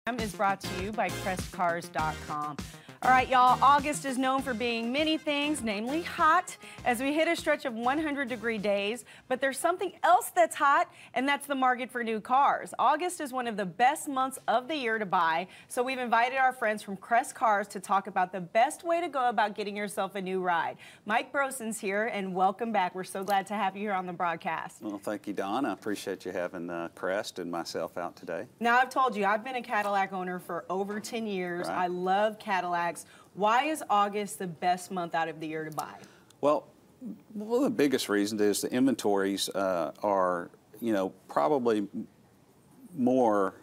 Is brought to you by CrestCars.com. All right, y'all, August is known for being many things, namely hot, as we hit a stretch of 100-degree days. But there's something else that's hot, and that's the market for new cars. August is one of the best months of the year to buy, so we've invited our friends from Crest Cars to talk about the best way to go about getting yourself a new ride. Mike Brosin's here, and welcome back. We're so glad to have you here on the broadcast. Well, thank you, Don. I appreciate you having Crest and myself out today. Now, I've told you, I've been a Cadillac owner for over 10 years. Right. I love Cadillacs. Why is August the best month out of the year to buy? Well, one of the biggest reasons is the inventories are, probably more,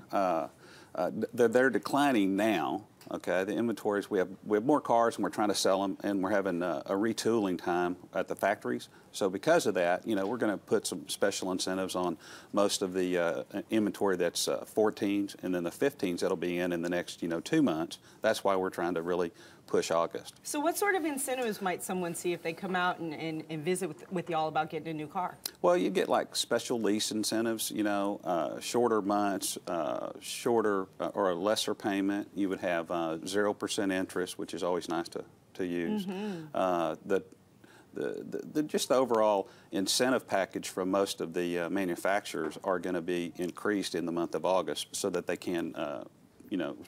they're declining now. Okay, the inventories, we have more cars and we're trying to sell them, and we're having a retooling time at the factories. So because of that, we're going to put some special incentives on most of the inventory that's 14s, and then the 15s that'll be in the next 2 months. That's why we're trying to really push August. So what sort of incentives might someone see if they come out and visit with y'all about getting a new car? Well, you get like special lease incentives, shorter months, shorter or a lesser payment. You would have 0% interest, which is always nice to use. Mm-hmm. Just the overall incentive package from most of the manufacturers are going to be increased in the month of August so that they can,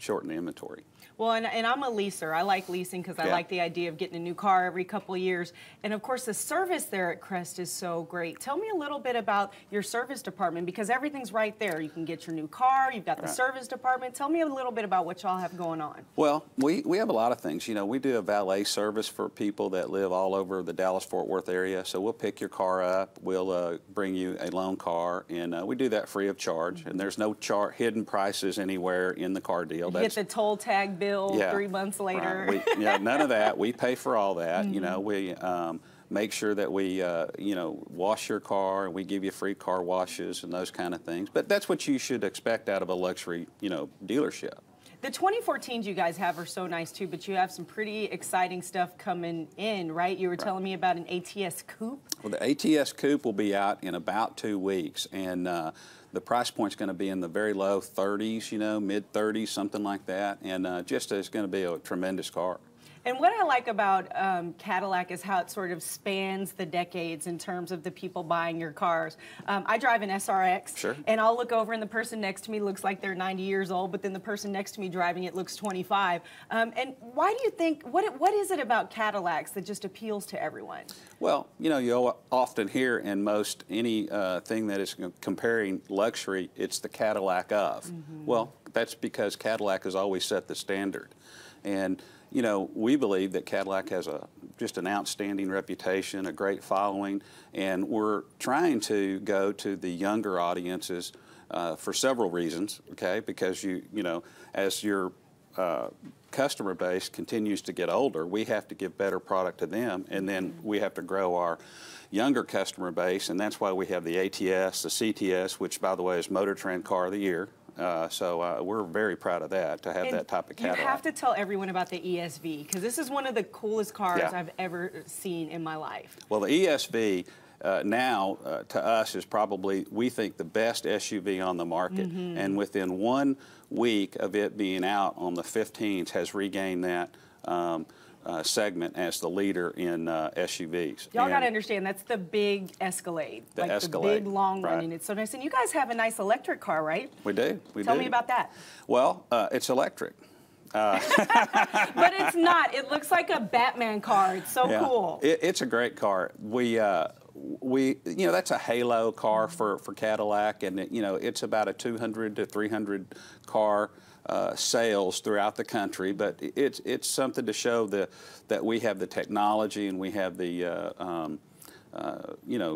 shorten the inventory. Well, and I'm a leaser. I like leasing because I like the idea of getting a new car every couple of years. And of course, the service there at Crest is so great. Tell me a little bit about your service department, because everything's right there. You can get your new car. You've got the service department. Tell me a little bit about what y'all have going on. Well, we have a lot of things. We do a valet service for people that live all over the Dallas-Fort Worth area. So we'll pick your car up. We'll bring you a loan car, and we do that free of charge. Mm-hmm. And there's no hidden prices anywhere in the car deal. You get the toll tag bill 3 months later. Right. None of that. We pay for all that. Mm-hmm. We make sure that we, wash your car, and we give you free car washes and those kind of things. But that's what you should expect out of a luxury, dealership. The 2014s you guys have are so nice too, but you have some pretty exciting stuff coming in, right? You were telling me about an ATS Coupe. Well, the ATS Coupe will be out in about 2 weeks, and the price point's going to be in the very low 30s, mid-30s, something like that, and it's going to be a tremendous car. And what I like about Cadillac is how it sort of spans the decades in terms of the people buying your cars. I drive an SRX, sure, and I'll look over and the person next to me looks like they're 90 years old, but then the person next to me driving it looks 25. And why do you think, what is it about Cadillacs that just appeals to everyone? Well, you often hear in most any thing that is comparing luxury, it's the Cadillac of. Mm-hmm. Well, that's because Cadillac has always set the standard. And we believe that Cadillac has just an outstanding reputation, a great following, and we're trying to go to the younger audiences for several reasons, okay? Because as your customer base continues to get older, we have to give better product to them, and then we have to grow our younger customer base, and that's why we have the ATS, the CTS, which, by the way, is Motor Trend Car of the Year. So we're very proud of that, to have that type of Cadillac. You have to tell everyone about the ESV, because this is one of the coolest cars I've ever seen in my life. Well, the ESV now, to us, is probably, we think, the best SUV on the market. Mm-hmm. And within 1 week of it being out on the 15s, has regained that segment as the leader in SUVs. Y'all got to understand, that's the big Escalade. The Escalade. The big long one, and it's so nice. And you guys have a nice electric car, right? We do. Tell me about that. Well, it's electric. But it's not. It looks like a Batman car. It's so cool. It's a great car. That's a halo car for Cadillac, and it's about a 200 to 300 car sales throughout the country, but it's something to show that we have the technology and we have the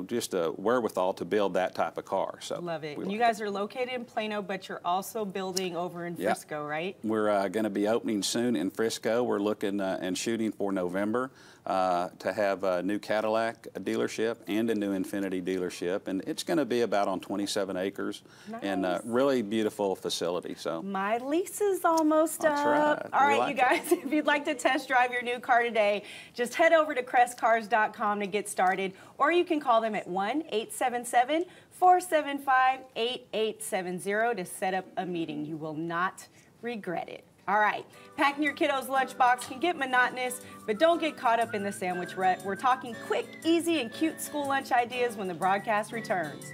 just a wherewithal to build that type of car. So love it. And you guys are located in Plano, but you're also building over in Frisco, right? We're going to be opening soon in Frisco. We're looking and shooting for November to have a new Cadillac dealership and a new Infiniti dealership, and it's going to be about on 27 acres. Nice. And a really beautiful facility. So my lease is almost up. All right, you guys, if you'd like to test drive your new car today, just head over to CrestCars.com to get started, or you can call them at 1-877-475-8870 to set up a meeting. You will not regret it. All right, packing your kiddo's lunchbox can get monotonous, but don't get caught up in the sandwich rut. We're talking quick, easy, and cute school lunch ideas when the broadcast returns.